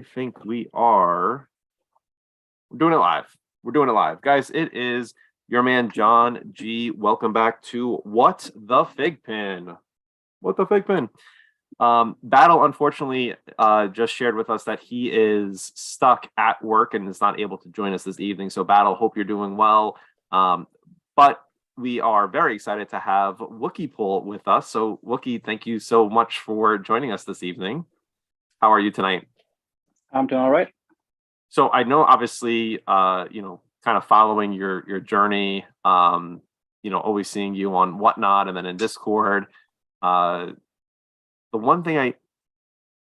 I think we are doing it live. We're doing it live. Guys, it is your man, John G. Welcome back to What the FiGPiN. What the FiGPiN. Battle, unfortunately, just shared with us that he is stuck at work and is not able to join us this evening. So, Battle, hope you're doing well. But we are very excited to have Wookieepool with us. So, Wookie, thank you so much for joining us this evening. How are you tonight? I'm doing all right. So I know, obviously, kind of following your journey, always seeing you on Whatnot and then in Discord. The one thing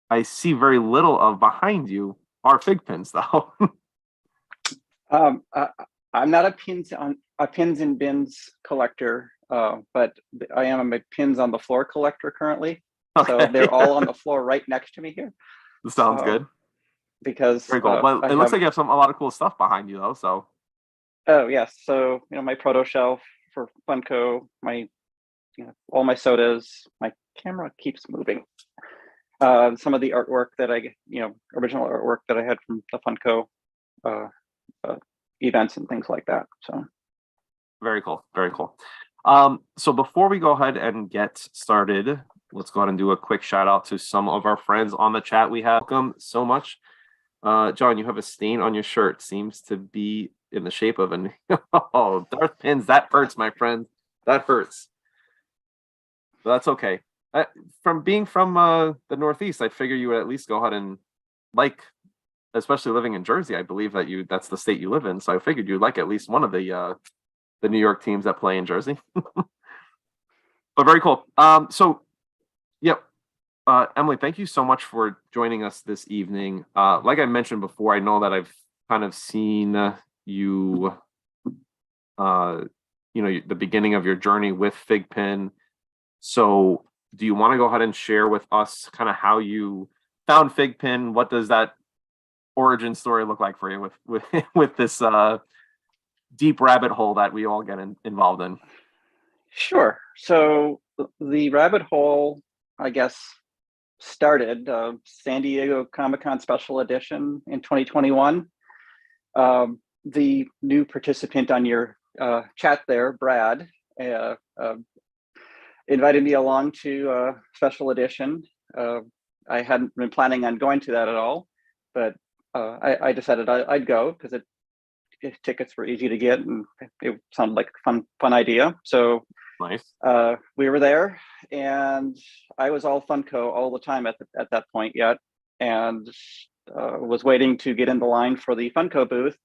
I see very little of behind you are FiGPiNs, though. I'm not a pins and bins collector, but I am a pins on the floor collector currently. Okay. So they're all on the floor right next to me here. Sounds good. Because very cool. Well, it looks like you have a lot of cool stuff behind you, though. So. Oh yes, so my proto shelf for Funko, my all my sodas. My camera keeps moving. Some of the artwork that original artwork that I had from the Funko events and things like that. So. Very cool. Very cool. So before we go ahead and get started, let's go ahead and do a quick shout out to some of our friends on the chat. We have welcome so much. John, you have a stain on your shirt. Seems to be in the shape of an Darth Pins. That hurts, my friend. That hurts. But that's okay. From being from the Northeast, I figure you would at least go ahead and especially living in Jersey. I believe that's the state you live in. So I figured you'd like at least one of the New York teams that play in Jersey. But very cool. Yep. Emily, thank you so much for joining us this evening. Like I mentioned before, I know that I've kind of seen you, the beginning of your journey with FiGPiN. So do you want to go ahead and share with us kind of how you found FiGPiN? What does that origin story look like for you with this deep rabbit hole that we all get involved in? Sure. So the rabbit hole, I guess, started San Diego Comic-Con Special Edition in 2021. The new participant on your chat there, Brad, invited me along to Special Edition. I hadn't been planning on going to that at all, but I decided I'd go because tickets were easy to get and it sounded like a fun idea. So nice. We were there, and I was all Funko all the time at that point yet, and was waiting to get in the line for the Funko booth.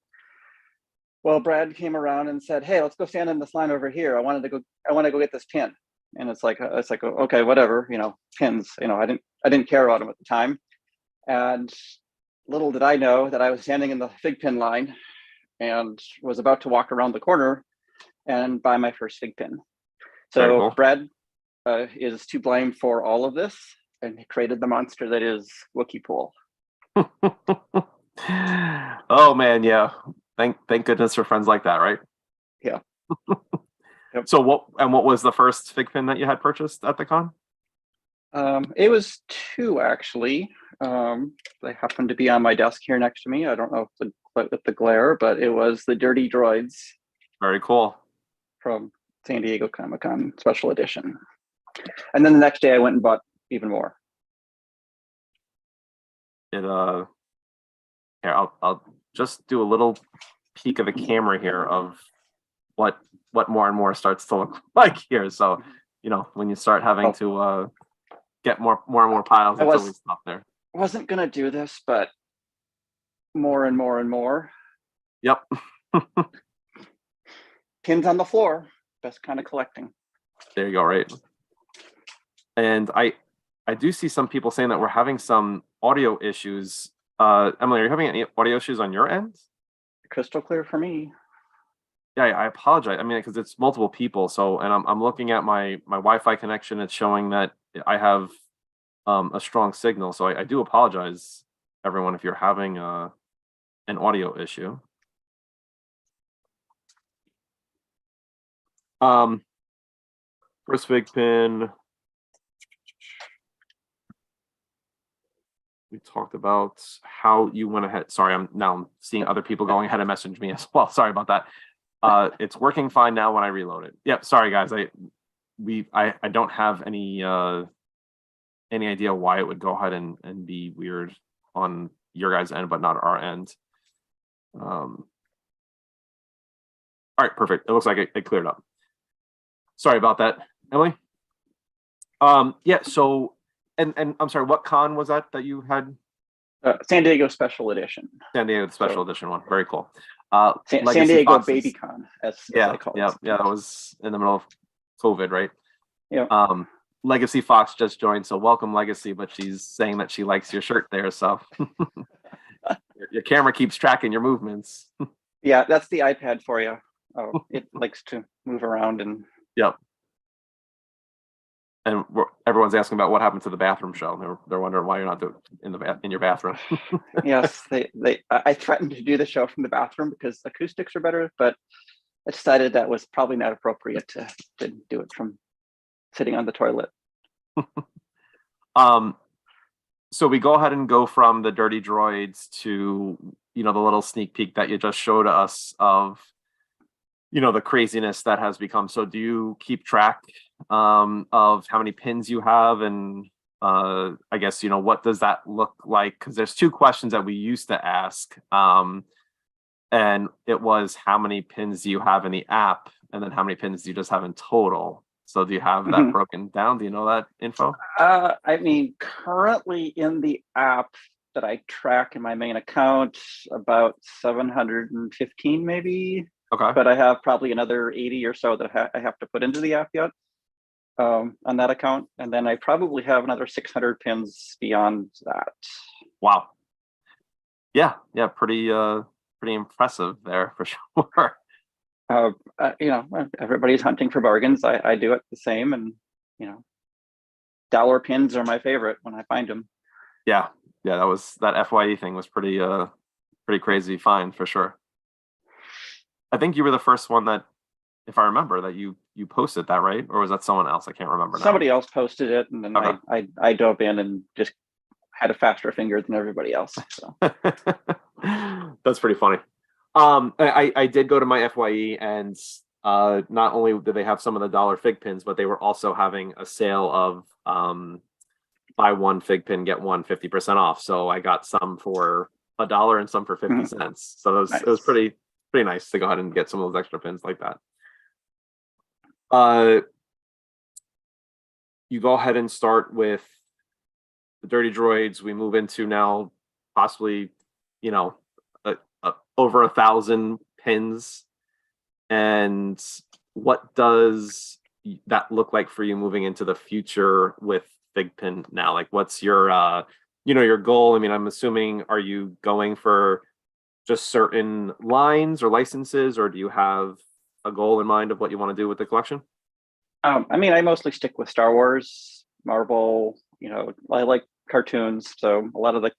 Well, Brad came around and said, "Hey, let's go stand in this line over here. I want to go get this pin." And it's like okay, whatever, pins. I didn't care about them at the time, and little did I know that I was standing in the FiGPiN line, and was about to walk around the corner and buy my first FiGPiN. So cool. Brad is to blame for all of this, and he created the monster that is Wookieepool. Oh man, yeah. Thank goodness for friends like that, right? Yeah. Yep. So what was the first FiGPiN that you had purchased at the con? It was two, actually. They happen to be on my desk here next to me. I don't know with the glare, but it was the Dirty Droids. Very cool. From San Diego Comic-Con Special Edition. And then the next day I went and bought even more. Here, I'll just do a little peek of the camera here of what more and more starts to look like here. So, when you start having to get more and more piles, it's always tough there. I wasn't gonna do this, but more and more and more. Yep. Pins on the floor. Best kind of collecting. There you go, right? And I do see some people saying that we're having some audio issues. Emily, are you having any audio issues on your end? Crystal clear for me. Yeah, I apologize. I mean, because it's multiple people. So, and I'm looking at my Wi-Fi connection. It's showing that I have a strong signal. So I do apologize, everyone, if you're having an audio issue. First FiGPiN. we talked about how you went ahead. Sorry, I'm seeing other people going ahead and message me as well. Sorry about that. It's working fine now when I reload it. Yep. Sorry guys. I don't have any idea why it would go ahead and be weird on your guys' end, but not our end. All right, perfect. It looks like it cleared up. Sorry about that, Emily. Yeah. So, and I'm sorry. What con was that you had? San Diego Special Edition. San Diego Special Edition one. Very cool. San Diego Baby Con, as I call it. Yeah. That was in the middle of COVID, right? Yeah. Legacy Fox just joined, so welcome Legacy, but she's saying that she likes your shirt there, so your camera keeps tracking your movements. Yeah, that's the iPad for you. Oh, it likes to move around and. Yep. And everyone's asking about what happened to the bathroom show. They're wondering why you're not in your bathroom. Yes, I threatened to do the show from the bathroom because acoustics are better, but I decided that was probably not appropriate to do it from sitting on the toilet. So we go ahead and go from the dirty droids to, the little sneak peek that you just showed us of, the craziness that has become. So do you keep track of how many pins you have? And I guess, what does that look like? Because there's two questions that we used to ask. And it was, how many pins do you have in the app? And then how many pins do you just have in total? So do you have that broken down? Do you know that info? I mean, currently in the app that I track in my main account, about 715 maybe. Okay. But I have probably another 80 or so that I have to put into the app yet on that account. And then I probably have another 600 pins beyond that. Wow. Yeah. Pretty impressive there for sure. Everybody's hunting for bargains. I do it the same, and dollar pins are my favorite when I find them. Yeah, that FYE thing was pretty crazy fine for sure. I think you were the first one that, if I remember, that you posted that, right? Or was that someone else? I can't remember now. Somebody else posted it, and then okay. I dove in and just had a faster finger than everybody else. So that's pretty funny. I did go to my FYE, and not only did they have some of the dollar fig pins, but they were also having a sale of buy one fig pin, get one 50% off. So I got some for $1 and some for 50 cents. So it was pretty nice to go ahead and get some of those extra pins like that. You go ahead and start with the dirty droids. We move into now possibly, over 1,000 pins. And what does that look like for you moving into the future with FiGPiN now? Like, what's your your goal? I mean, I'm assuming, are you going for just certain lines or licenses, or do you have a goal in mind of what you want to do with the collection? I mean, I mostly stick with Star Wars, Marvel. I like cartoons, so a lot of the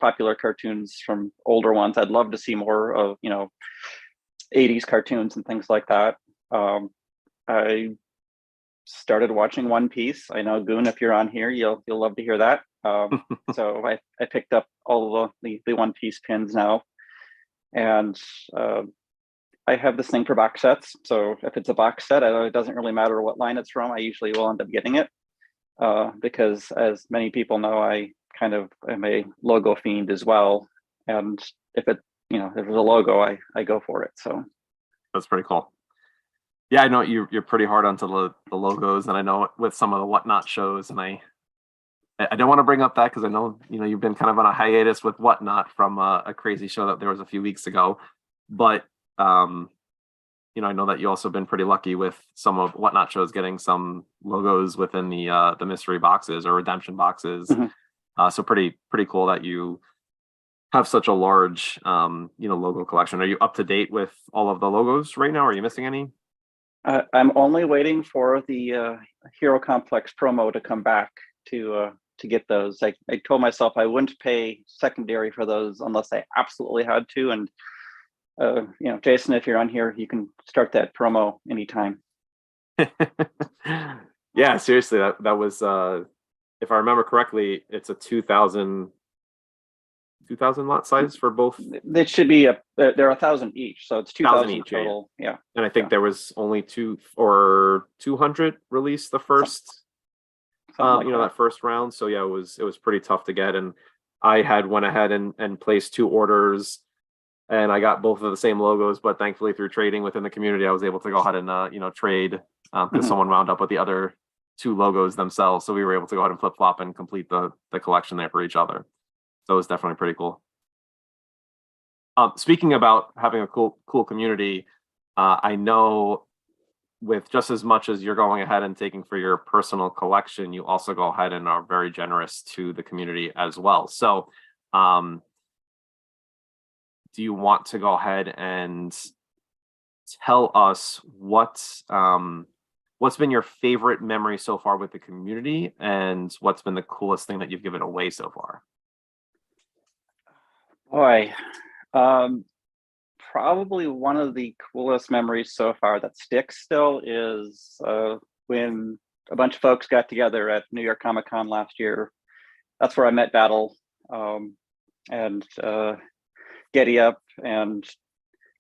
popular cartoons from older ones. I'd love to see more of 80s cartoons and things like that. I started watching One Piece. I know, Goon, if you're on here, you'll love to hear that. So I picked up all the One Piece pins now, and I have this thing for box sets. So if it's a box set, it doesn't really matter what line it's from. I usually will end up getting it because, as many people know, I kind of am a logo fiend as well. And if there's a logo, I go for it. So that's pretty cool. Yeah, I know you're pretty hard onto the logos, and I know with some of the Whatnot shows, and I don't want to bring up that because I know you've been kind of on a hiatus with Whatnot from a crazy show that there was a few weeks ago, but I know that you also been pretty lucky with some of Whatnot shows getting some logos within the mystery boxes or redemption boxes. So pretty cool that you have such a large logo collection. Are you up to date with all of the logos right now? Are you missing any? I'm only waiting for the Hero Complex promo to come back to get those. I told myself I wouldn't pay secondary for those unless I absolutely had to. And Jason, if you're on here, you can start that promo anytime. Yeah, seriously, that was if I remember correctly, it's a 2,000 lot size for both. It should be they're 1,000 each, so it's 2,000 each, total. Yeah. And I think there was only 200 released the first, that first round. So yeah, it was pretty tough to get. And I had went ahead and placed 2 orders, and I got both of the same logos. But thankfully, through trading within the community, I was able to go ahead and trade because someone wound up with the other 2 logos themselves. So we were able to go ahead and flip flop and complete the collection there for each other. So it was definitely pretty cool. Speaking about having a cool community, I know with just as much as you're going ahead and taking for your personal collection, you also go ahead and are very generous to the community as well. So do you want to go ahead and tell us what's been your favorite memory so far with the community, and what's been the coolest thing that you've given away so far? Boy, probably one of the coolest memories so far that sticks still is when a bunch of folks got together at New York Comic Con last year. That's where I met Battle and Getty Up and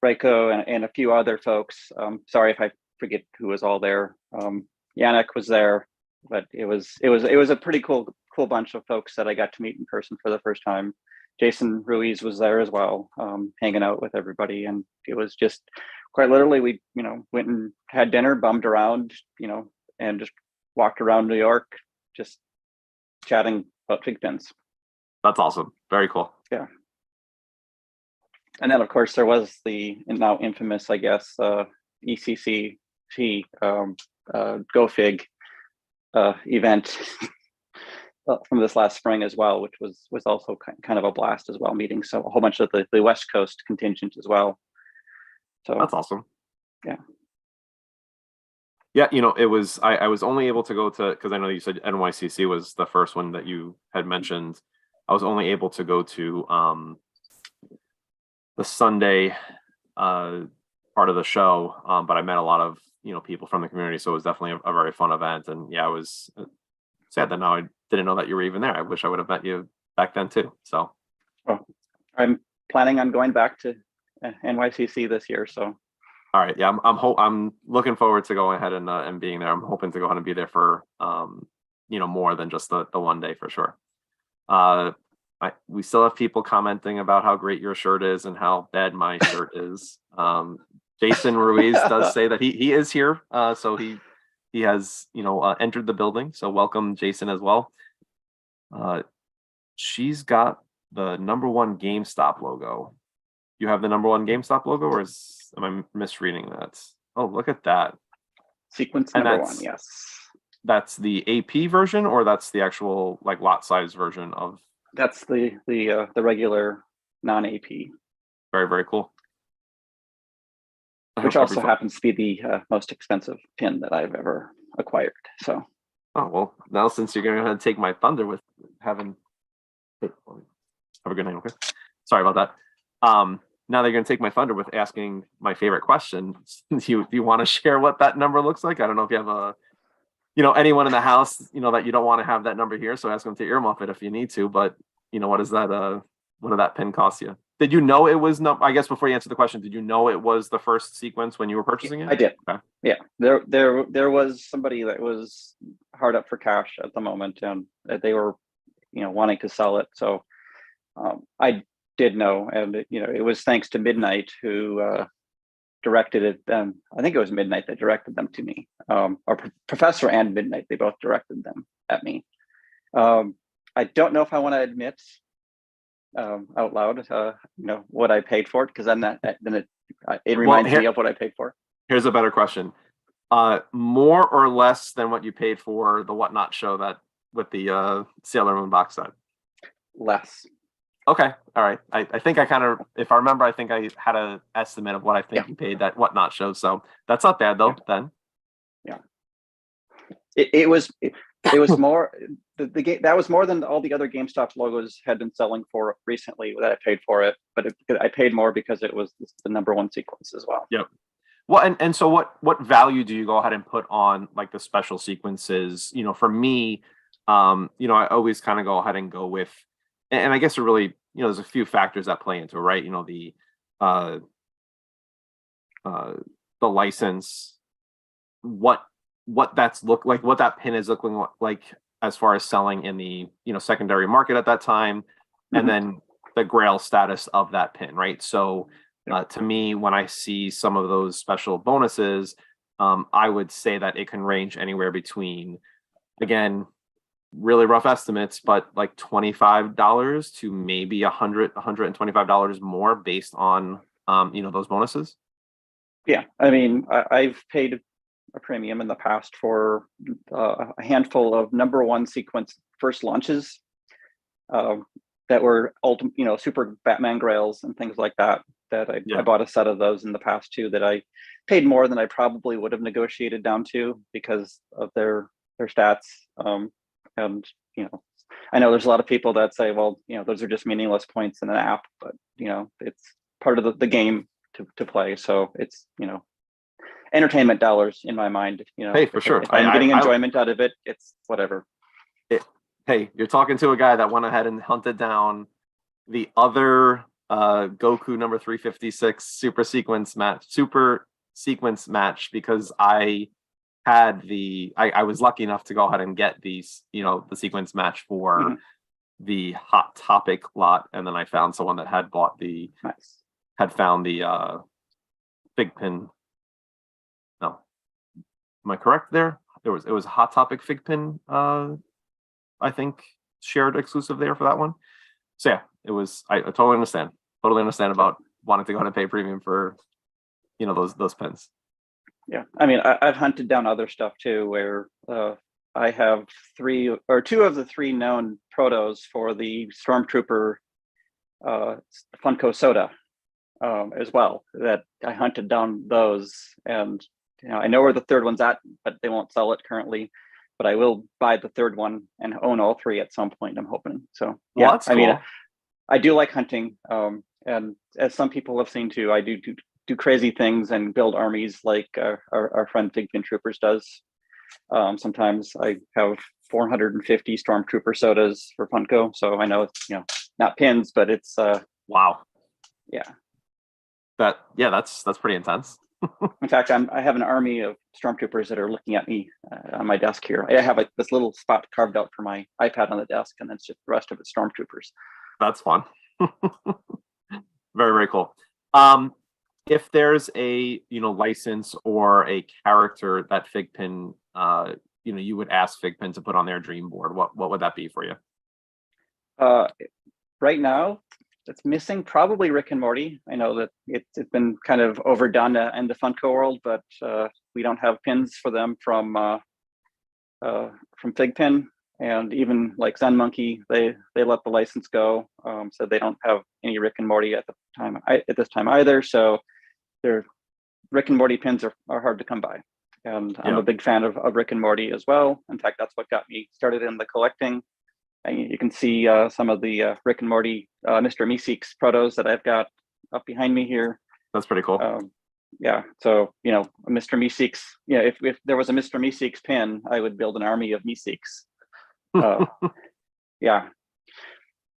Reiko and a few other folks. Sorry if I forget who was all there. Yannick was there, but it was a pretty cool bunch of folks that I got to meet in person for the first time. Jason Ruiz was there as well, hanging out with everybody, and it was just quite literally we went and had dinner, bummed around, and just walked around New York, just chatting about FiGPiNs. That's awesome. Very cool. Yeah. And then of course there was the now infamous, I guess, ECCT Go Fig event from this last spring as well, which was also kind of a blast as well, meeting a whole bunch of the West Coast contingent as well. So that's awesome. Yeah. Yeah, it was I was only able to go to, because I know you said NYCC was the first one that you had mentioned. I was only able to go to the Sunday part of the show, but I met a lot of people from the community, so it was definitely a very fun event. And yeah, I was sad that now I didn't know that you were even there. I wish I would have met you back then too. So I'm planning on going back to NYCC this year. So all right, yeah, I'm looking forward to going ahead and being there. I'm hoping to go ahead and be there for more than just the one day for sure. We still have people commenting about how great your shirt is and how bad my shirt is. Jason Ruiz does say that he is here, so he has entered the building. So welcome, Jason, as well. She's got the #1 GameStop logo. You have the #1 GameStop logo, or am I misreading that? Oh, look at that. Sequence #1, yes. That's the AP version, or that's the actual lot size version of? That's the regular non-AP. Very, very cool. Which also happens to be the most expensive pin that I've ever acquired. So. Oh, well, now since you're going to take my thunder with having, have a good night, okay? Sorry about that. Now that you're going to take my thunder with asking my favorite question, do you want to share what that number looks like? I don't know if you have anyone in the house, that you don't want to have that number here, so ask them to earmuff it if you need to. But what is that? What did that pin cost you? Did you know it was I guess before you answer the question, did you know it was the first sequence when you were purchasing it? I did. Okay. Yeah, there was somebody that was hard up for cash at the moment, and they were, wanting to sell it. So I did know, and it was thanks to Midnight, who directed it. I think it was Midnight that directed them to me, or Professor and Midnight. They both directed them at me. I don't know if I want to admit out loud, what I paid for it, because then it reminds me of what I paid for. Here's a better question: more or less than what you paid for the Whatnot show that with the Sailor Moon box set? Less. Okay, all right. I think I kind of, if I remember, I think I had an estimate of what I think you paid that Whatnot show. So that's not bad though. Then. Yeah. It was more the game that was more than all the other GameStop logos had been selling for recently that I paid for it, but I paid more because it was the #1 sequence as well. Yep. Well, and so what value do you go ahead and put on the special sequences? For me, I always kind of go ahead and go with, and I guess it really, there's a few factors that play into it, right? Uh, uh, the license, what that's look like, what that pin is looking like as far as selling in the secondary market at that time, and then the grail status of that pin, right? So to me, when I see some of those special bonuses, I would say that it can range anywhere between, again, really rough estimates, but like $25 to maybe $125 more based on those bonuses. Yeah, I mean, I've paid a premium in the past for a handful of #1 sequence first launches that were super Batman Grails and things like that. I bought a set of those in the past too, that I paid more than I probably would have negotiated down to because of their stats. And I know there's a lot of people that say, well, those are just meaningless points in an app, but it's part of the game to play. So it's entertainment dollars in my mind. Hey, for sure. If I'm getting enjoyment out of it, it's whatever. Hey, you're talking to a guy that went ahead and hunted down the other Goku number 356 super sequence match because I had I was lucky enough to go ahead and get these, the sequence match for the Hot Topic lot, and then I found someone that had bought had found the FiGPiN. No, am I correct there? It was a Hot Topic FiGPiN, I think, shared exclusive there for that one. So yeah, it was. I totally understand. Totally understand about wanting to go ahead and pay premium for, those pins. Yeah, I mean, I've hunted down other stuff too, where I have 2 of the 3 known protos for the Stormtrooper Funko Soda as well. That I hunted down those, and I know where the 3rd one's at, but they won't sell it currently. But I will buy the 3rd one and own all 3 at some point, I'm hoping. So yeah, that's cool. I mean, I do like hunting, and as some people have seen too, I do crazy things and build armies like our friend FiGPiN Troopers does. Sometimes I have 450 Stormtrooper sodas for Funko, so I know it's not pins, but it's wow. Yeah. That's pretty intense. In fact, I have an army of Stormtroopers that are looking at me on my desk here. I have this little spot carved out for my iPad on the desk, and that's just the rest of it Stormtroopers. That's fun. Very, very cool. If there's a license or a character that FiGPiN you would ask FiGPiN to put on their dream board, what would that be for you? Right now, it's missing probably Rick and Morty. I know that it's been kind of overdone in the Funko world, but we don't have pins for them from FiGPiN, and even like Zen Monkey, they let the license go, so they don't have any Rick and Morty at this time either. So their Rick and Morty pins are hard to come by, and I'm a big fan of Rick and Morty as well. In fact, that's what got me started in the collecting. And you can see some of the Rick and Morty Mr. Meeseeks protos that I've got up behind me here. That's pretty cool. Yeah, so Mr. Meeseeks. If there was a Mr. Meeseeks pin, I would build an army of Meeseeks. Yeah,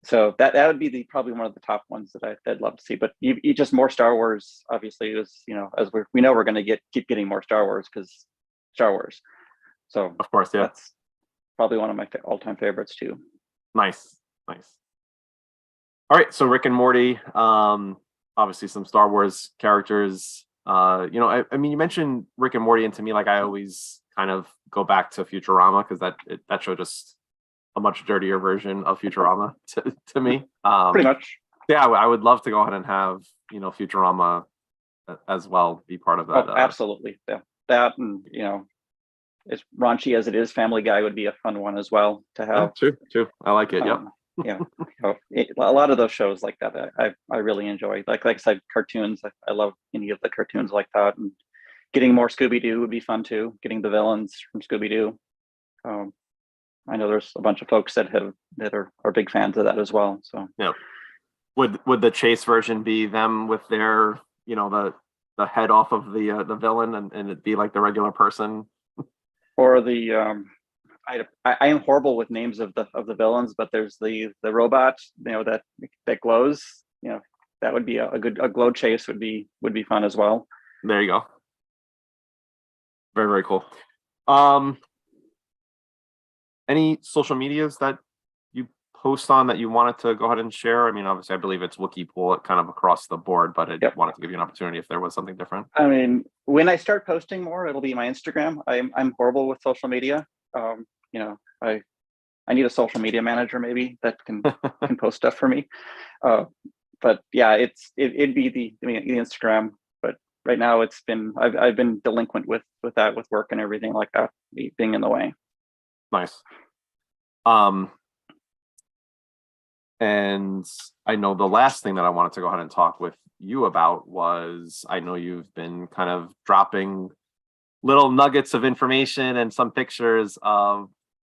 so that would be probably one of the top ones that I'd love to see. But you just more Star Wars, obviously, is as we know we're going to keep getting more Star Wars because Star Wars. So of course, yeah, that's probably one of my all-time favorites too. Nice. All right, so Rick and Morty, obviously some Star Wars characters. I mean, you mentioned Rick and Morty, and to me, like, I always kind of go back to Futurama because that show just a much dirtier version of Futurama to me. Pretty much. Yeah, I would love to go ahead and have Futurama as well be part of that. Oh, absolutely, yeah. That, and as raunchy as it is, Family Guy would be a fun one as well to have. True. I like it. Yep. Yeah, a lot of those shows like that I really enjoy. Like I said, cartoons. I love any of the cartoons like that, and getting more Scooby-Doo would be fun too. Getting the villains from Scooby-Doo. I know there's a bunch of folks that are big fans of that as well. So yeah, would the Chase version be them with their the head off of the villain and it'd be like the regular person? Or the I am horrible with names of the villains, but there's the robot, that glows. That would be a glow chase would be fun as well. There you go. Very, very cool. Any social medias that you post on that you wanted to go ahead and share? I mean, obviously, I believe it's Wookieepool kind of across the board, but I wanted to give you an opportunity if there was something different. I mean, when I start posting more, it'll be my Instagram. I'm horrible with social media. I need a social media manager maybe that can post stuff for me. But yeah, it'd be the Instagram. But right now I've been delinquent with that, with work and everything like that being in the way. Nice. And I know the last thing that I wanted to go ahead and talk with you about was, I know you've been kind of dropping little nuggets of information and some pictures of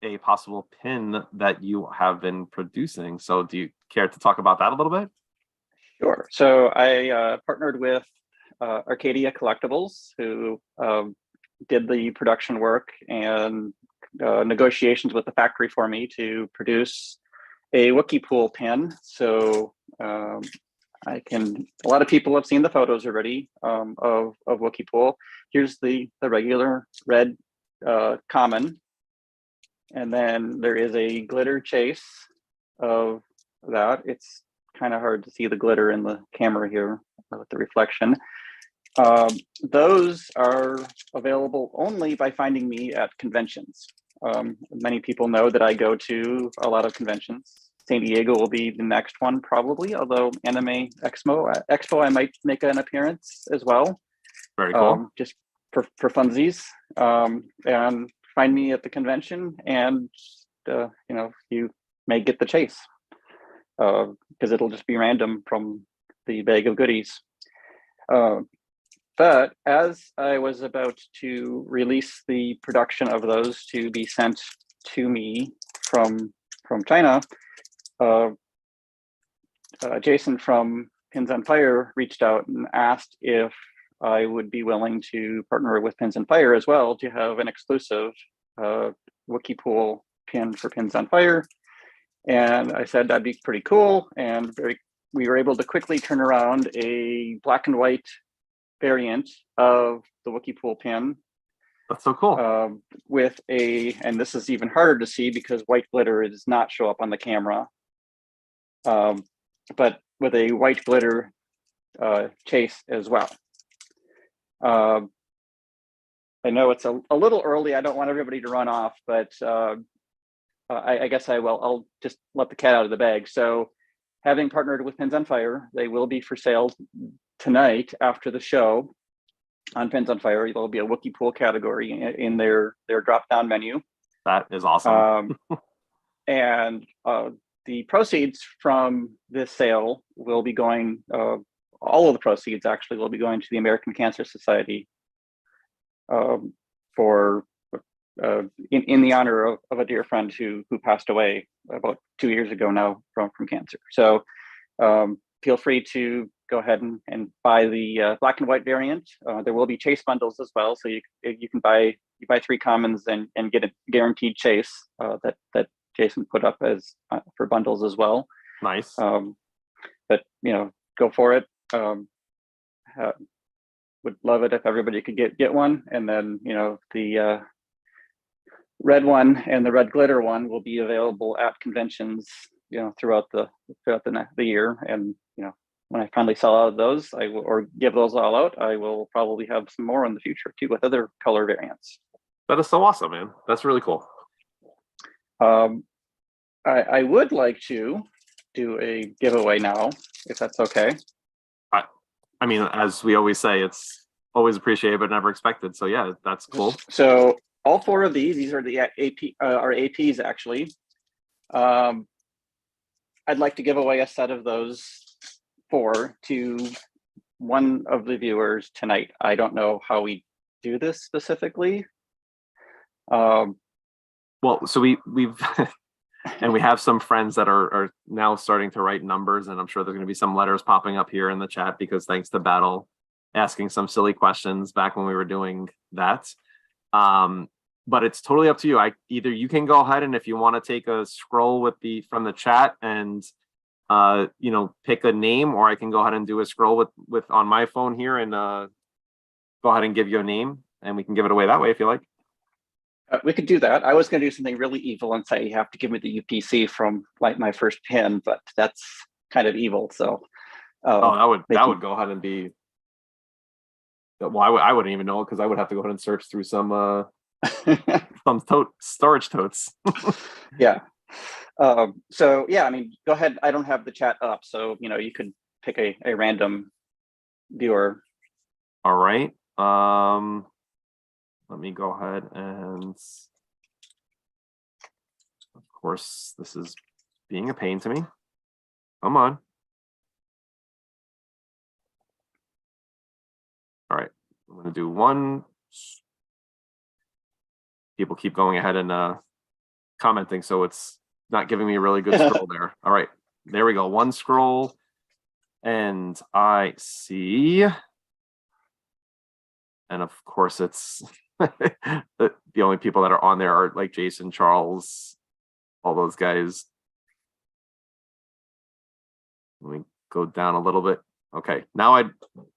a possible pin that you have been producing. So do you care to talk about that a little bit? Sure. So I partnered with Arcadia Collectibles, who did the production work and negotiations with the factory for me to produce a Wookieepool pin. So a lot of people have seen the photos already of Wookieepool. Here's the regular red common. And then there is a glitter chase of that. It's kind of hard to see the glitter in the camera here with the reflection. Those are available only by finding me at conventions. Many people know that I go to a lot of conventions. San Diego will be the next one probably, although Anime Expo I might make an appearance as well. Very cool. Just for funsies. And find me at the convention, and you may get the chase because it'll just be random from the bag of goodies. But as I was about to release the production of those to be sent to me from China, Jason from Pins on Fire reached out and asked if I would be willing to partner with Pins on Fire as well to have an exclusive Wookieepool pin for Pins on Fire. And I said that'd be pretty cool. And we were able to quickly turn around a black and white variant of the Wookieepool pin. That's so cool. And this is even harder to see because white glitter does not show up on the camera. But with a white glitter chase as well. I know it's a little early. I don't want everybody to run off, but I guess I will. I'll just let the cat out of the bag. So having partnered with Pins on Fire, they will be for sale tonight after the show on Pins on Fire. There'll be a Wookieepool category in their drop-down menu. That is awesome. And the proceeds from this sale will be going, all of the proceeds actually will be going to the American Cancer Society for in the honor of a dear friend who passed away about 2 years ago now from cancer. So feel free to go ahead and buy the black and white variant. There will be chase bundles as well, so you can buy 3 commons and get a guaranteed chase that Jason put up as for bundles as well. Nice. But go for it. Would love it if everybody could get one, and then the red one and the red glitter one will be available at conventions throughout the year. And when I finally sell out of those, I will, or give those all out, I will probably have some more in the future too with other color variants. That is so awesome, man. That's really cool. I would like to do a giveaway now, if that's okay. I mean, as we always say, it's always appreciated but never expected. So yeah, that's cool. So all 4 of these are the APs actually. I'd like to give away a set of those 4 to one of the viewers tonight. I don't know how we do this specifically. Well, so we've and we have some friends that are now starting to write numbers, and I'm sure there's going to be some letters popping up here in the chat because thanks to Battle asking some silly questions back when we were doing that. but it's totally up to you. Either you can go ahead and if you want to take a scroll from the chat and pick a name, or I can go ahead and do a scroll with on my phone here and go ahead and give you a name, and we can give it away that way if you like. We could do that. I was going to do something really evil and say you have to give me the UPC from like my first pin, but that's kind of evil. So that would go ahead and be. Well, I wouldn't even know, because I would have to go ahead and search through some storage totes. Yeah. So yeah, I mean, go ahead. I don't have the chat up, so you could pick a random viewer. All right. Let me go ahead and, of course, this is being a pain to me. Come on. All right, I'm going to do one. People keep going ahead and commenting, so it's not giving me a really good scroll there. All right, there we go. One scroll, and I see. And of course, it's the only people that are on there are like Jason, Charles, all those guys. Let me go down a little bit. Okay, now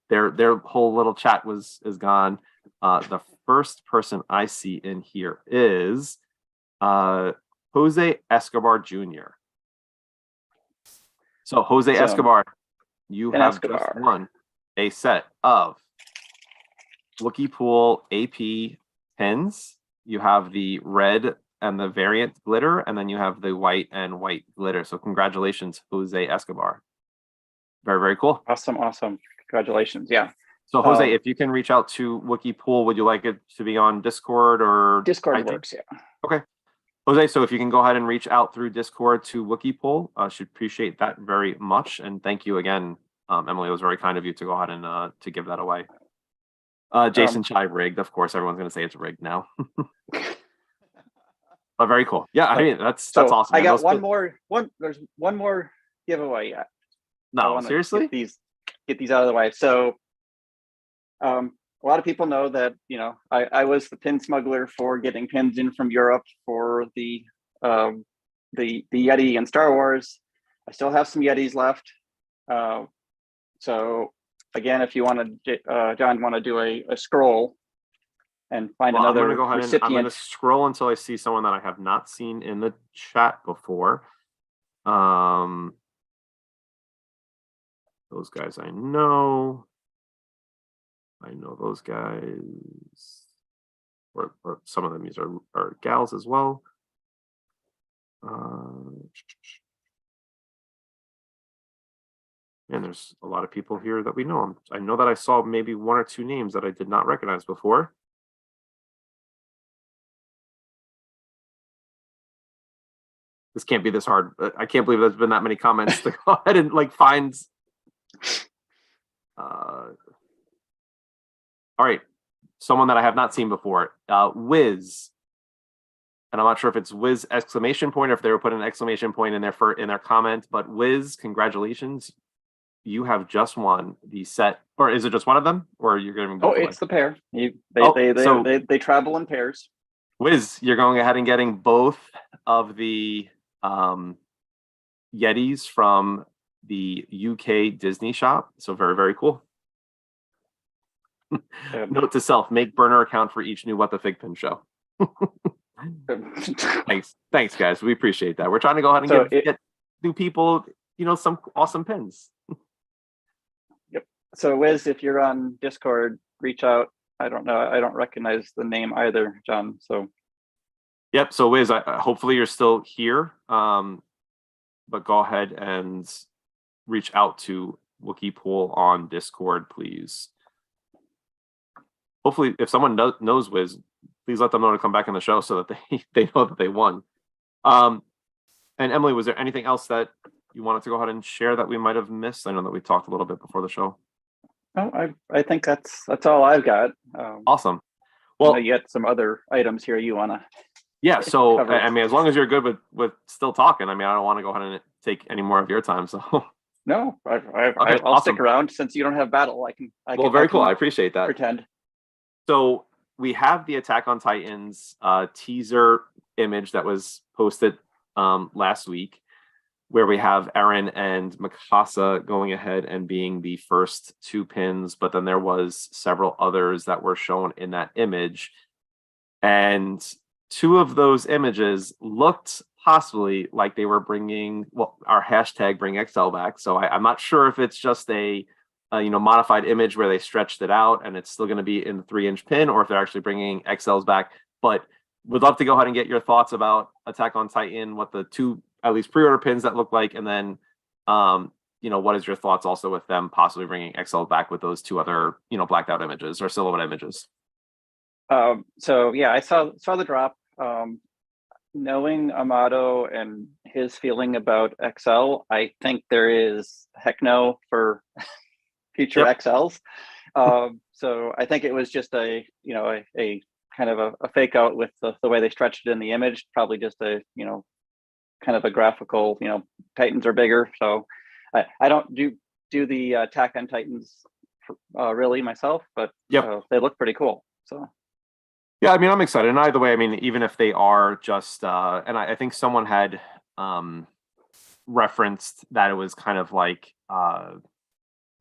their whole little chat is gone. The first person I see in here is Jose Escobar Jr. So Jose Escobar, you have just won a set of Wookieepool AP pins. You have the red and the variant glitter, and then you have the white and white glitter. So congratulations, Jose Escobar. Very, very cool. Awesome. Congratulations. Yeah. So Jose, if you can reach out to Wookieepool, would you like it to be on Discord or Discord works? Yeah. Okay. Jose, so if you can go ahead and reach out through Discord to Wookieepool, should appreciate that very much. And thank you again, Emily. It was very kind of you to go ahead and to give that away. Jason Chai rigged. Of course, everyone's going to say it's rigged now. But very cool. Yeah, I mean that's awesome. I got there's one more giveaway yet. No, seriously? Get these out of the way. So a lot of people know that I was the pin smuggler for getting pins in from Europe for the Yeti and Star Wars. I still have some Yetis left. So again, if you want to, John, want to do a scroll and find another recipient. I'm going to scroll until I see someone that I have not seen in the chat before. Those guys I know. I know those guys. Or some of them, these are gals as well. And there's a lot of people here that we know. I know that I saw maybe one or two names that I did not recognize before. This can't be this hard. I can't believe there's been that many comments to go ahead and find. All right, someone that I have not seen before, Wiz, and I'm not sure if it's Wiz exclamation point or if they were putting an exclamation point in their comment, but Wiz, congratulations. You have just won the set, or is it just one of them, or you're going to? Oh, it's the pair. They travel in pairs. Wiz, you're going ahead and getting both of the Yetis from the UK Disney shop. So very, very cool. Note to self: make burner account for each new WTFiGPiN show. Thanks, guys. We appreciate that. We're trying to go ahead and get new people, some awesome pins. Yep. So Wiz, if you're on Discord, reach out. I don't know. I don't recognize the name either, John. So. Yep. So Wiz, hopefully you're still here. But go ahead and reach out to Wookieepool on Discord, please. Hopefully, if someone knows Wiz, please let them know to come back on the show so that they know that they won. And Emily, was there anything else that you wanted to go ahead and share that we might have missed? I know that we talked a little bit before the show. Oh, I think that's all I've got. Awesome. Well, you got some other items here you want to. Yeah. So I mean, as long as you're good with still talking, I mean, I don't want to go ahead and take any more of your time. So. No, Okay, I'll awesome. stick around since you don't have battle. I can. Very cool. I appreciate that. Pretend. So we have the Attack on Titans teaser image that was posted last week, where we have Eren and Mikasa going ahead and being the first 2 pins, but then there was several others that were shown in that image. And 2 of those images looked possibly like they were bringing, well, our hashtag bring XL back. So I'm not sure if it's just a modified image where they stretched it out and it's still going to be in the 3-inch pin, or if they're actually bringing XLs back. But would love to go ahead and get your thoughts about Attack on Titan, what the 2 at least pre-order pins that look like, and then what is your thoughts also with them possibly bringing XL back with those 2 other blacked out images or silhouette images. So yeah, I saw the drop. Knowing Amato and his feeling about XL, I think there is heck no for future XLs. So I think it was just a kind of a fake out with the way they stretched it in the image, probably just a kind of a graphical, Titans are bigger. So I don't do the Attack on Titans really myself, but they look pretty cool. So yeah, I mean, I'm excited. And either way, I mean, even if they are just, and I think someone had referenced that it was kind of like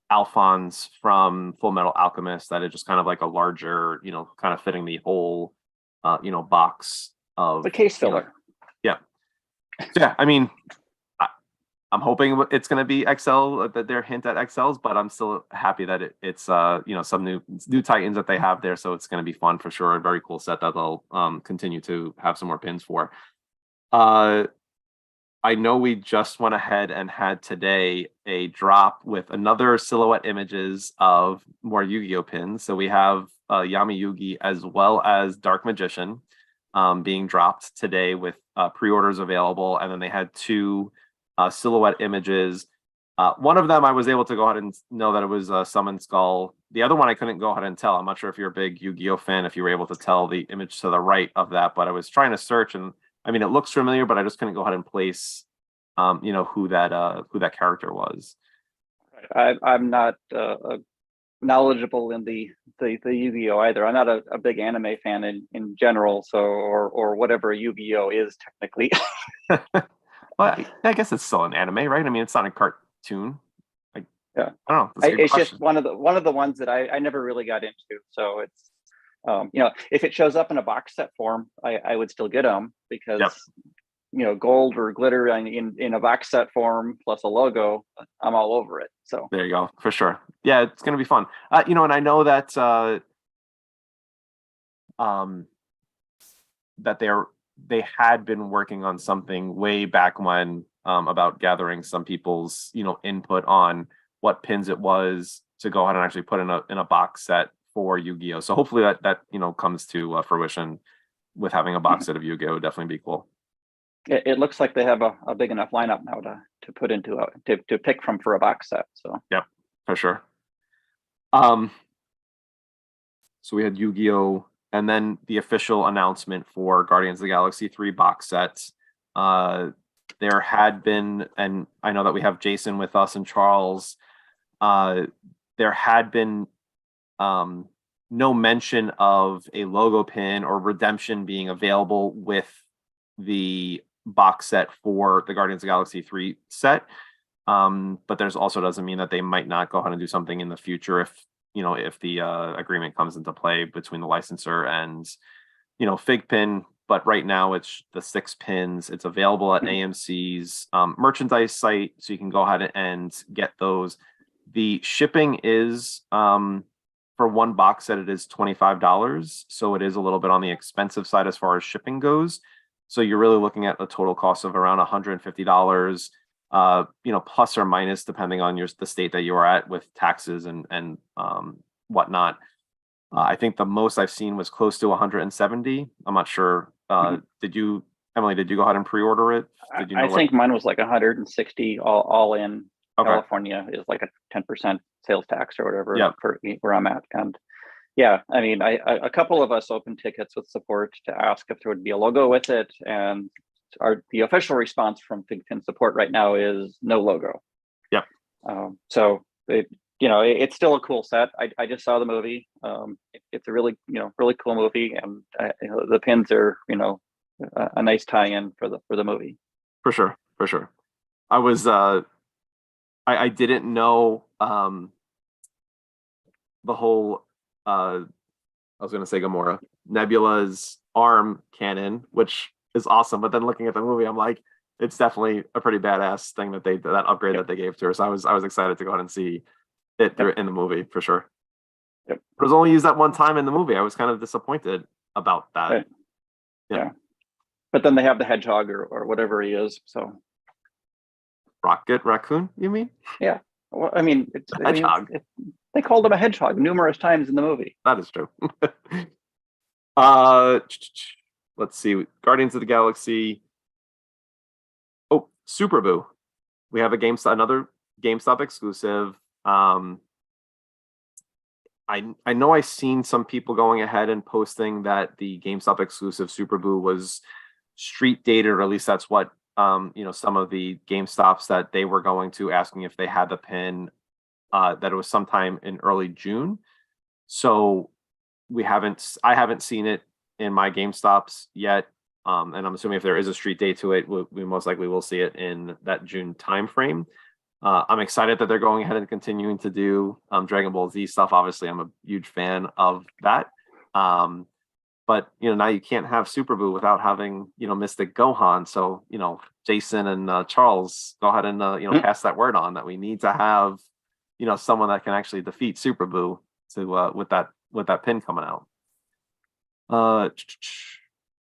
Alphonse from Full Metal Alchemist, that it's just kind of like a larger, kind of fitting the whole, box of the case filler. Yeah. Yeah, I mean, I'm hoping it's going to be XL, that they're hint at XLs, but I'm still happy that it's some new Titans that they have there, so it's going to be fun for sure. A very cool set that they'll continue to have some more pins for. I know we just went ahead and had today a drop with another silhouette images of more Yu-Gi-Oh pins. So we have Yami Yugi as well as Dark Magician being dropped today with pre-orders available, and then they had 2 silhouette images. One of them I was able to go ahead and know that it was Summon Skull. The other one I couldn't go ahead and tell. I'm not sure if you're a big Yu-Gi-Oh fan, if you were able to tell the image to the right of that, but I was trying to search, and I mean, it looks familiar, but I just couldn't go ahead and place who that character was. I'm not knowledgeable in the Yu-Gi-Oh either. I'm not a big anime fan in general, so or whatever Yu-Gi-Oh is technically. Well, I guess it's still an anime, right? I mean, it's not a cartoon. Yeah, I don't know. It's just one of the ones that I never really got into. So it's if it shows up in a box set form, I would still get them because gold or glitter in a box set form plus a logo, I'm all over it. So there you go, for sure. Yeah, it's gonna be fun. And I know that that they had been working on something way back when about gathering some people's input on what pins it was to go ahead and actually put in a box set for Yu-Gi-Oh. So hopefully that comes to fruition with having a box set of Yu-Gi-Oh. Would definitely be cool. It looks like they have a big enough lineup now to put into to pick from for a box set. So yep, for sure. So we had Yu-Gi-Oh, and then the official announcement for Guardians of the Galaxy 3 box sets. There had been, and I know that we have Jason with us and Charles. There had been no mention of a logo pin or redemption being available with the box set for the Guardians of the Galaxy 3 set. But there's also doesn't mean that they might not go ahead and do something in the future if the agreement comes into play between the licensor and FiGPiN. But right now it's the 6 pins. It's available at AMC's merchandise site, so you can go ahead and get those. The shipping is for one box set, it is $25. So it is a little bit on the expensive side as far as shipping goes. So you're really looking at a total cost of around $150, plus or minus, depending on the state that you are at with taxes and whatnot. I think the most I've seen was close to 170. I'm not sure. Emily, did you go ahead and pre-order it? I think mine was like 160 all in. Okay. California is like a 10% sales tax or whatever for where I'm at. And yeah, I mean, a couple of us opened tickets with support to ask if there would be a logo with it. And the official response from FiGPiN support right now is no logo. Yep. So it's still a cool set. I just saw the movie. It's a really, really cool movie, and the pins are, a nice tie-in for the movie. For sure, for sure. I was I didn't know the whole I was gonna say Gamora, Nebula's arm cannon, which is awesome. But then looking at the movie, I'm like, it's definitely a pretty badass thing that upgrade that they gave to her. So I was excited to go ahead and see it in the movie for sure. Yep. It was only used that one time in the movie. I was kind of disappointed about that. Right. Yeah. But then they have the hedgehog or whatever he is. So Rocket Raccoon, you mean? yeah. Well, I mean, Hedgehog. They called him a hedgehog numerous times in the movie. That is true. Let's see. Guardians of the Galaxy. Oh, Super Boo. We have another GameStop exclusive. I know I've seen some people going ahead and posting that the GameStop exclusive Super Boo was street dated, or at least that's what some of the GameStops that they were going to asking if they had the pin, that it was sometime in early June. So I haven't seen it in my GameStops yet. And I'm assuming if there is a street date to it, we most likely will see it in that June timeframe. I'm excited that they're going ahead and continuing to do Dragon Ball Z stuff. Obviously, I'm a huge fan of that. But now you can't have Super Boo without having Mystic Gohan. So Jason and Charles, go ahead and pass that word on that we need to have someone that can actually defeat Super Boo to with that pin coming out.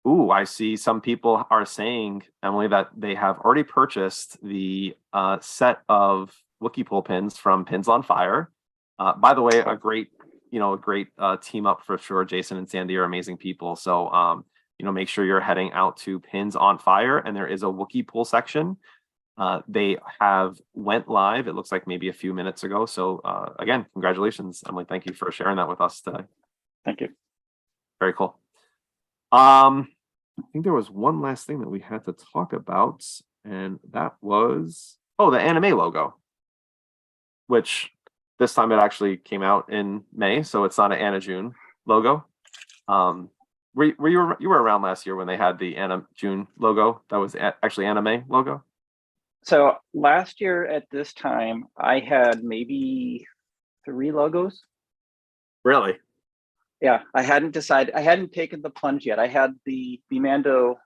Ooh, I see some people are saying, Emily, that they have already purchased the set of Wookieepool pins from Pins on Fire. By the way, a great team up for sure. Jason and Sandy are amazing people. So make sure you're heading out to Pins on Fire, and there is a Wookieepool section. They have went live, it looks like maybe a few minutes ago. So again, congratulations, Emily. Thank you for sharing that with us today. Thank you. Very cool. I think there was one last thing that we had to talk about, and that was the anime logo, which this time it actually came out in May, so it's not an Anna June logo. You were around last year when they had the Anna June logo that was actually anime logo? So last year at this time, I had maybe 3 logos. Really? Yeah, I hadn't decided. I hadn't taken the plunge yet. I had the Mando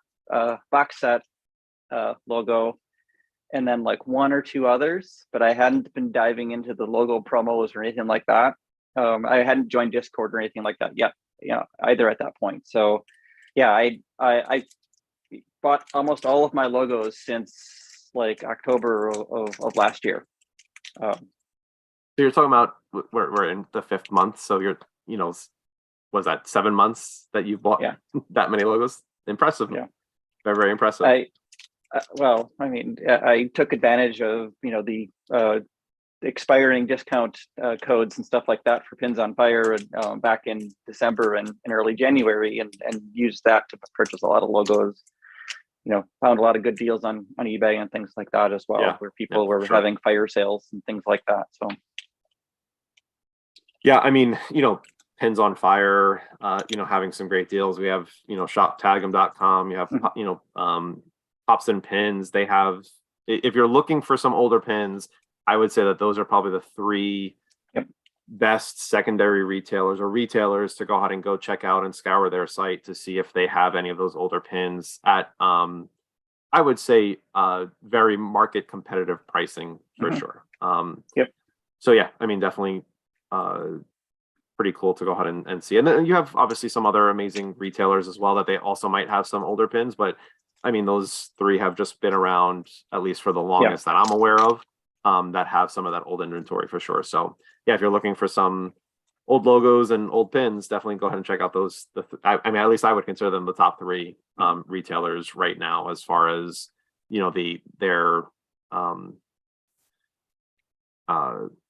box set logo, and then like 1 or 2 others, but I hadn't been diving into the logo promos or anything like that. I hadn't joined Discord or anything like that yet, either at that point. So yeah, I bought almost all of my logos since like October of last year. So you're talking about we're in the 5th month, so you're was that 7 months that you bought that many logos? Impressive. Yeah, very, very impressive. I took advantage of the expiring discount codes and stuff like that for Pins on Fire back in December and early January, and used that to purchase a lot of logos. Found a lot of good deals on eBay and things like that as well, where people were having fire sales and things like that. So yeah, I mean, Pins on Fire, having some great deals. We have, shoptagem.com. You have, Pops and Pins. They have, if you're looking for some older pins, I would say that those are probably the 3 best secondary retailers or retailers to go ahead and go check out and scour their site to see if they have any of those older pins at, I would say, very market competitive pricing for sure. So yeah, I mean, definitely pretty cool to go ahead and see. And then you have obviously some other amazing retailers as well that they also might have some older pins, but I mean, those 3 have just been around at least for the longest that I'm aware of, that have some of that old inventory for sure. So yeah, if you're looking for some old logos and old pins, definitely go ahead and check out those. I mean, at least I would consider them the top 3 retailers right now, as far as their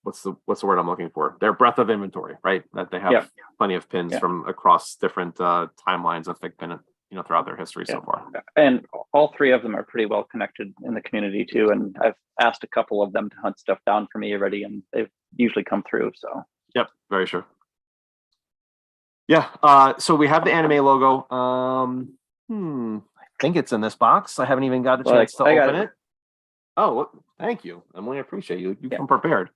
what's the word I'm looking for? Their breadth of inventory, right? That they have plenty of pins from across different timelines of FiGPiN, throughout their history so far. And all 3 of them are pretty well connected in the community too. And I've asked a couple of them to hunt stuff down for me already, and they've usually come through. So Yep, very sure. Yeah. So we have the anime logo. I think it's in this box. I haven't even got a chance to open it. Oh, well, thank you, Emily. I appreciate you. You come prepared.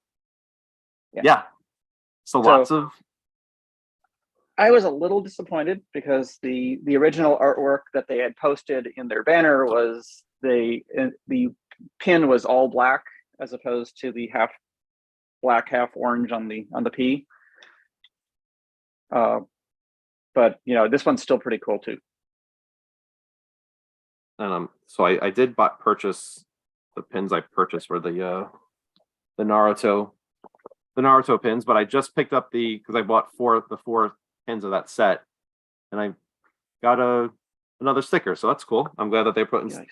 Yeah. So lots of. I was a little disappointed because the original artwork that they had posted in their banner was the pin was all black as opposed to the half black, half orange on the P. But this one's still pretty cool too. So I did purchase the pins. I purchased were the Naruto pins, but I just picked up because I bought the four pins of that set, and I got another sticker, so that's cool. I'm glad that they're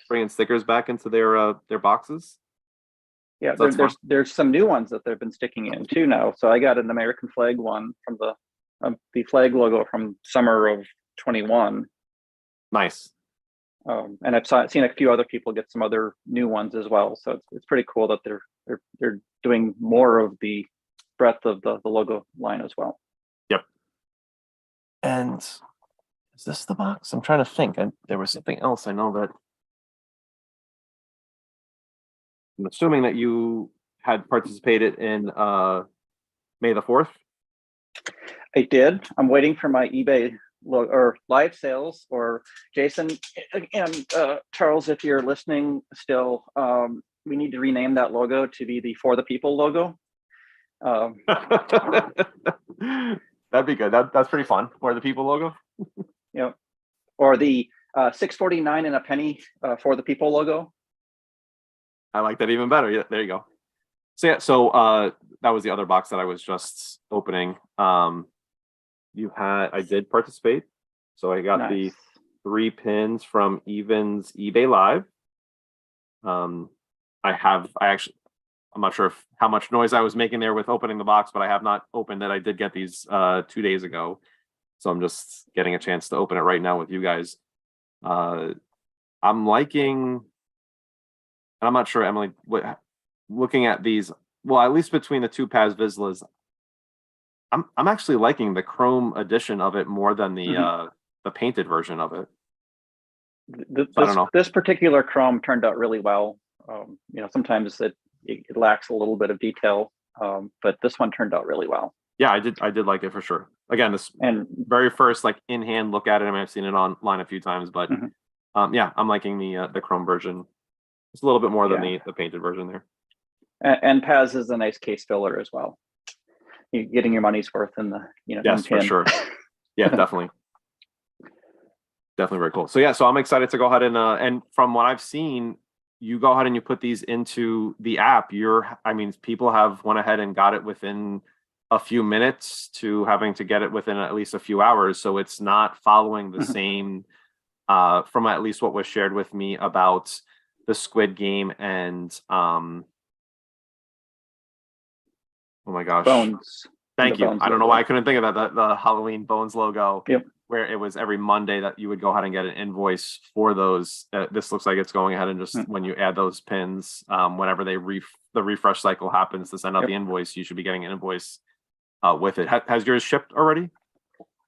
bringing stickers back into their boxes. Yeah, so there's some new ones that they've been sticking in too now. So I got an American flag one from the flag logo from summer of 21. Nice. And I've seen a few other people get some other new ones as well. So it's pretty cool that they're doing more of the breadth of the logo line as well. Yep. And is this the box? I'm trying to think. There was something else I know that. I'm assuming that you had participated in May the 4th. I did. I'm waiting for my eBay or live sales, or Jason and Charles, if you're listening still, we need to rename that logo to be the For the People logo. That'd be good. That's pretty fun. For the People logo. Or the $6.49 and a penny For the People logo. I like that even better. Yeah, there you go. So that was the other box that I was just opening. I did participate. So I got the 3 pins from Evan's eBay Live. I'm not sure how much noise I was making there with opening the box, but I have not opened it. I did get these 2 days ago. So I'm just getting a chance to open it right now with you guys. I'm liking, and I'm not sure, Emily, looking at these, well, at least between the two Paz Vizslas, I'm actually liking the chrome edition of it more than the painted version of it. I don't know. This particular chrome turned out really well. Sometimes it lacks a little bit of detail, but this one turned out really well. Yeah, I did like it for sure. Again, this very first in hand look at it. I mean, I've seen it online a few times, but yeah, I'm liking the chrome version. It's a little bit more than the painted version there. And Paz is a nice case filler as well. You're getting your money's worth in the yes, for sure. Yeah, definitely. Definitely very cool. So yeah, so I'm excited to go ahead and from what I've seen, you go ahead and you put these into the app. People have went ahead and got it within a few minutes to having to get it within at least a few hours. So it's not following the same from at least what was shared with me about the Squid Game and oh my gosh. Bones. Thank you. I don't know why I couldn't think of that. The Halloween Bones logo, where it was every Monday that you would go ahead and get an invoice for those. This looks like it's going ahead and just when you add those pins, whenever the refresh cycle happens to send out the invoice, you should be getting an invoice with it. Has yours shipped already?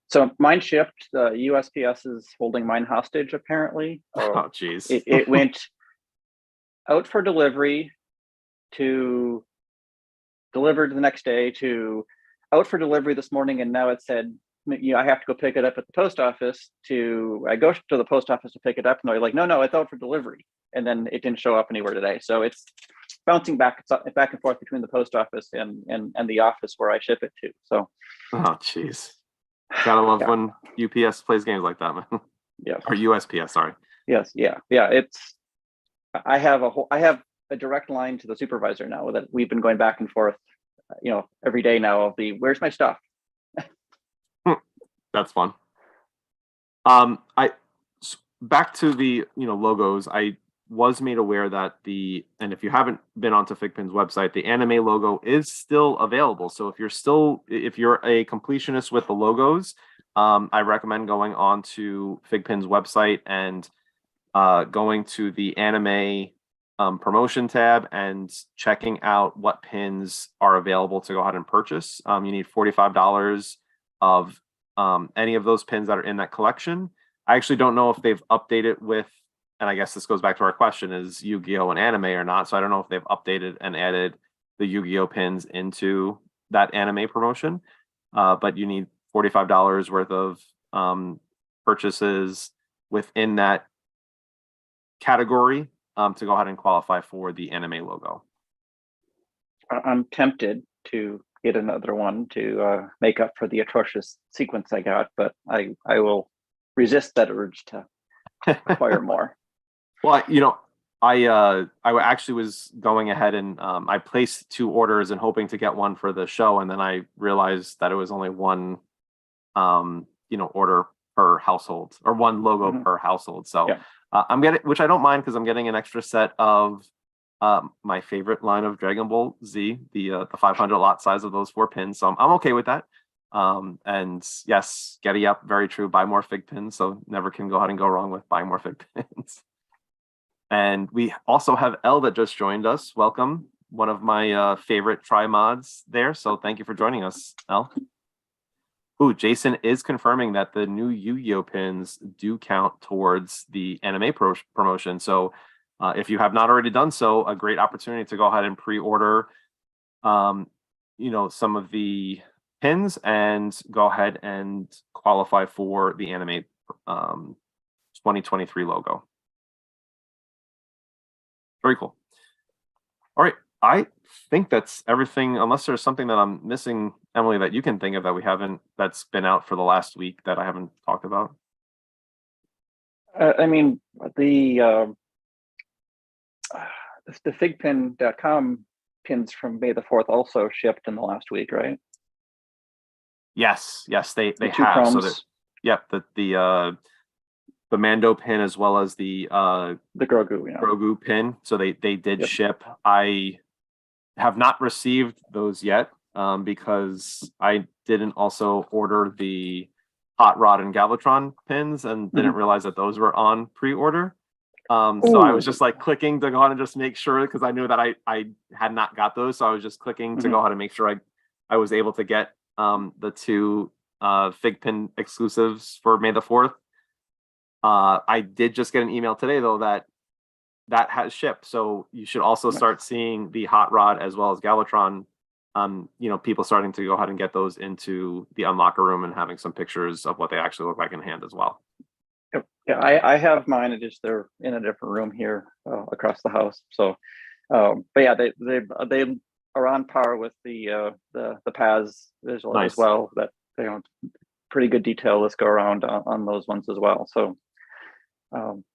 So mine shipped. The USPS is holding mine hostage, apparently. Oh, geez. It went out for delivery to delivered the next day to out for delivery this morning, and now it said I have to go pick it up at the post office. I go to the post office to pick it up, and they're like, no, it's out for delivery, and then it didn't show up anywhere today. So it's bouncing back and forth between the post office and the office where I ship it to. So oh, jeez, gotta love when UPS plays games like that, man. Yeah, or USPS, sorry. Yes, yeah. It's I have a direct line to the supervisor now that we've been going back and forth, every day now of where's my stuff. That's fun. Back to the logos. I was made aware that and if you haven't been onto FiGPiN's website, the anime logo is still available. So if you're a completionist with the logos, I recommend going on to FiGPiN's website and going to the anime promotion tab and checking out what pins are available to go ahead and purchase. You need $45 of any of those pins that are in that collection. I actually don't know if they've updated with, and I guess this goes back to our question, is Yu-Gi-Oh! An anime or not? So I don't know if they've updated and added the Yu-Gi-Oh! Pins into that anime promotion. But you need $45 worth of purchases within that category to go ahead and qualify for the anime logo. I'm tempted to get another one to make up for the atrocious sequence I got, but I will resist that urge to acquire more. Well, I actually was going ahead and I placed 2 orders and hoping to get one for the show, and then I realized that it was only one order per household, or one logo per household. So yeah. I'm getting, which I don't mind, because I'm getting an extra set of my favorite line of Dragon Ball Z, the 500 lot size of those 4 pins. So I'm okay with that. And yes, Getty up, very true. Buy more Fig pins. So never can go ahead and go wrong with buying more Fig pins. And we also have Elle that just joined us. Welcome, one of my favorite try mods there. So thank you for joining us, Elle. Ooh, Jason is confirming that the new Yu-Gi-Oh! Pins do count towards the anime promotion. So if you have not already done so, a great opportunity to go ahead and pre-order, some of the pins and go ahead and qualify for the anime 2023 logo. Very cool. All right. I think that's everything, unless there's something that I'm missing, Emily, that you can think of that we haven't, that's been out for the last week that I haven't talked about. I mean, the FiGPiN.com pins from May the 4th also shipped in the last week, right? Yes, they the have. Chromes. So that, yep, the Mando pin as well as the Grogu, yeah. Grogu pin. So they did Yep. ship. I have not received those yet because I didn't also order the Hot Rod and Galvatron pins and didn't realize that those were on pre-order. So I was just like clicking to go ahead and just make sure, because I knew that I had not got those. So I was just clicking to go ahead and make sure I was able to get the 2 FiGPiN exclusives for May the 4th. I did just get an email today, though, that has shipped. So you should also start seeing the Hot Rod as well as Galvatron, people starting to go ahead and get those into the unlocker room and having some pictures of what they actually look like in hand as well. Yeah, I have mine. It just, they're in a different room here across the house. So, but yeah, they are on par with the Paz visual as well. That pretty good detail. Let's go around on those ones as well. So,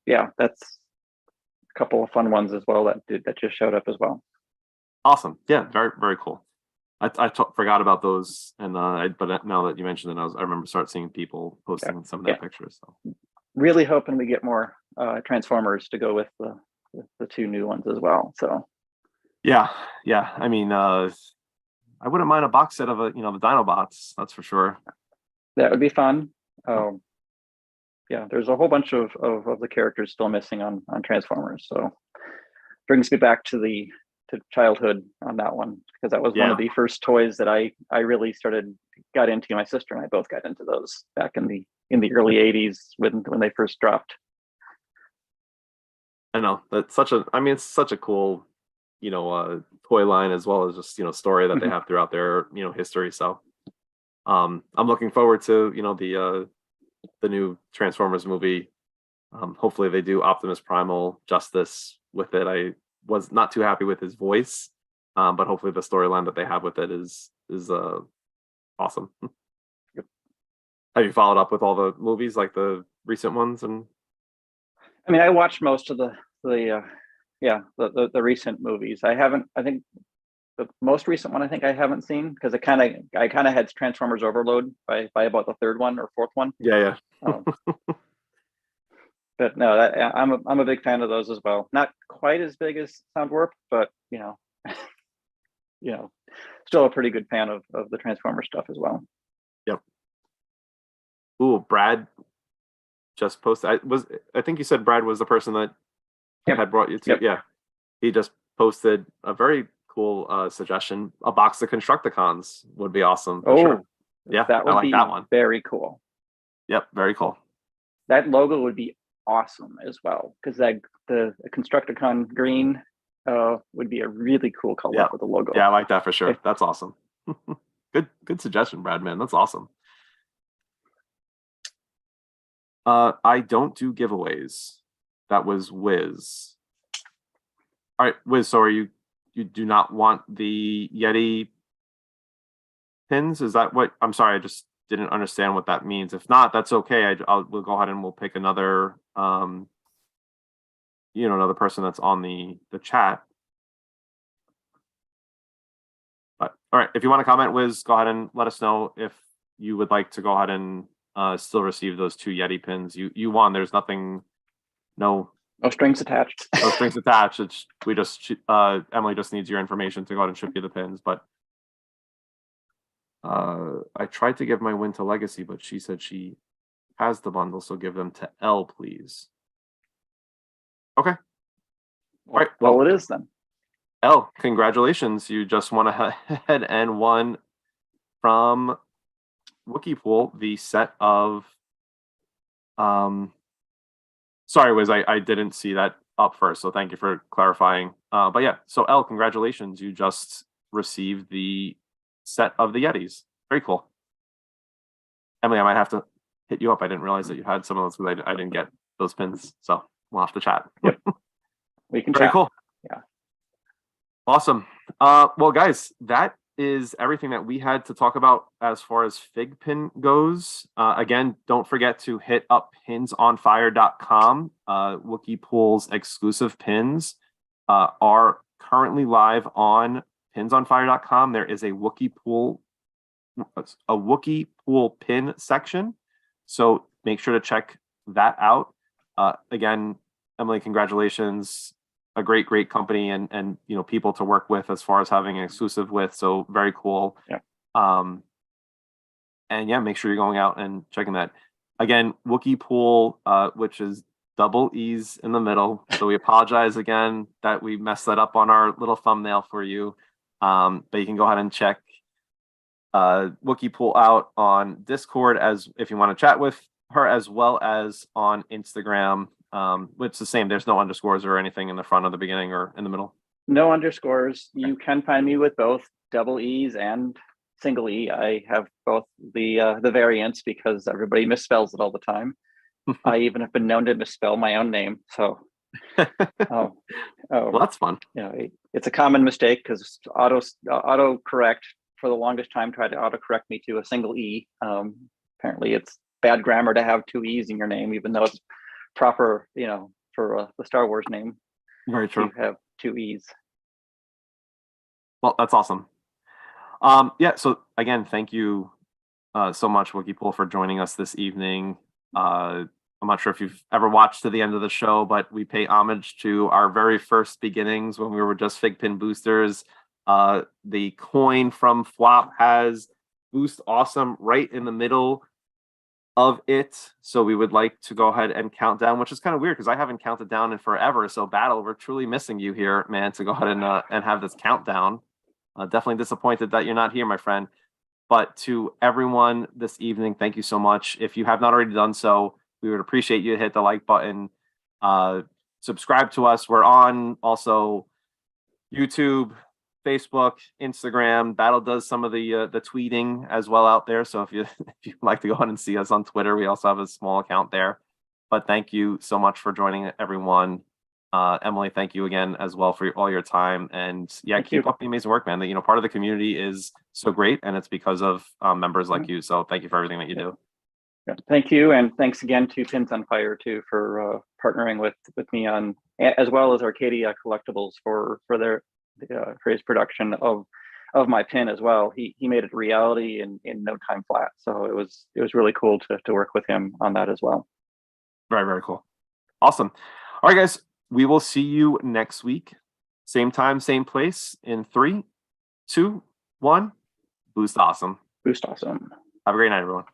yeah, that's a couple of fun ones as well that just showed up as well. Awesome. Yeah, very, very cool. I forgot about those, and but now that you mentioned it, I remember start seeing people posting some of their pictures. So really hoping we get more Transformers to go with the 2 new ones as well. So yeah. I mean, I wouldn't mind a box set of the Dinobots. That's for sure. That would be fun. Yeah, there's a whole bunch of the characters still missing on Transformers. So brings me back to childhood on that one, because that was one of the first toys that I really got into. My sister and I both got into those back in the early 80s when they first dropped. I know, that's it's such a cool toy line, as well as just story that they have throughout their history. So I'm looking forward to the new Transformers movie. Hopefully they do Optimus Primal justice with it. I was not too happy with his voice, but hopefully the storyline that they have with it is awesome. Have you followed up with all the movies, like the recent ones? And I mean, I watched most of the recent movies. I haven't. I think the most recent one I haven't seen, because I kind of had Transformers overload by about the 3rd one or 4th one. Yeah. But no, I'm a big fan of those as well. Not quite as big as Soundwarp, but still a pretty good fan of the Transformer stuff as well. Yep. Ooh, Brad just posted. I think you said Brad was the person that had brought you to. Yep. Yeah. he just posted a very cool suggestion. A box of Constructicons would be awesome for sure. Yeah, that would I like be that one. very cool. Yep, very cool. That logo would be awesome as well, because the Constructicon green would be a really cool color for the logo. Yeah, I like that for sure. That's awesome. Good suggestion, Brad, man. That's awesome. I don't do giveaways. That was Wiz. All right, Wiz, so you do not want the Yeti pins? Is that what? I'm sorry, I just didn't understand what that means. If not, that's okay. We'll go ahead and we'll pick another another person that's on the chat. But all right, if you want to comment, Wiz, go ahead and let us know if you would like to go ahead and still receive those 2 Yeti pins. You won. There's nothing, no strings attached. No strings attached. It's Emily just needs your information to go ahead and ship you the pins. But I tried to give my win to Legacy, but she said she has the bundle, so give them to L, please. Okay. All right. Well, it is then. L, congratulations. You just went ahead and won from Wookieepool the set of sorry, Wiz, I didn't see that up first, so thank you for clarifying. But yeah, so L, congratulations. You just received the set of the Yetis. Very cool. Emily, I might have to hit you up. I didn't realize that you had some of those because I didn't get those pins. So we'll have to chat. Yep. We can Very chat. Cool. Yeah. Awesome. Well, guys, that is everything that we had to talk about as far as FiGPiN goes. Again, don't forget to hit up pinsonfire.com. Wookieepool's exclusive pins are currently live on pinsonfire.com. There is a Wookieepool pin section, so make sure to check that out. Again, Emily, congratulations. A great company and people to work with as far as having an exclusive with, so very cool. Yeah. And yeah, make sure you're going out and checking that. Again, Wookieepool, which is double E's in the middle. So we apologize again that we messed that up on our little thumbnail for you. But you can go ahead and check Wookieepool out on Discord as if you want to chat with her, as well as on Instagram. It's the same. There's no underscores or anything in the front or the beginning or in the middle. No underscores. You can find me with both double E's and single E. I have both the variants because everybody misspells it all the time. I even have been known to misspell my own name. So, well, that's fun. It's a common mistake because auto correct for the longest time tried to auto correct me to a single E. Apparently, it's bad grammar to have 2 E's in your name, even though it's proper, for the Star Wars name. Very true. You have 2 E's. Well, that's awesome. Yeah. So again, thank you so much, Wookieepool, for joining us this evening. I'm not sure if you've ever watched to the end of the show, but we pay homage to our very first beginnings when we were just FiGPiN boosters. The coin from Flop has Boost Awesome right in the middle of it, so we would like to go ahead and count down, which is kind of weird because I haven't counted down in forever. So Battle, we're truly missing you here, man, to go ahead and have this countdown. Definitely disappointed that you're not here, my friend. But to everyone this evening, thank you so much. If you have not already done so, we would appreciate you to hit the like button, subscribe to us. We're on also YouTube, Facebook, Instagram. Battle does some of the tweeting as well out there. So if you'd like to go ahead and see us on Twitter, we also have a small account there. But thank you so much for joining, everyone. Emily, thank you again as well for all your time. And yeah, keep up the amazing work, man. That part of the community is so great, and it's because of members like you. So thank you for everything that you do. Yeah, thank you, and thanks again to Pins on Fire too for partnering with me on, as well as Arcadia Collectibles for his production of my pin as well. He made it a reality in no time flat. So it was really cool to work with him on that as well. Very, very cool. Awesome. All right, guys, we will see you next week. Same time, same place in 3, 2, 1. Boost awesome. Boost awesome. Have a great night, everyone.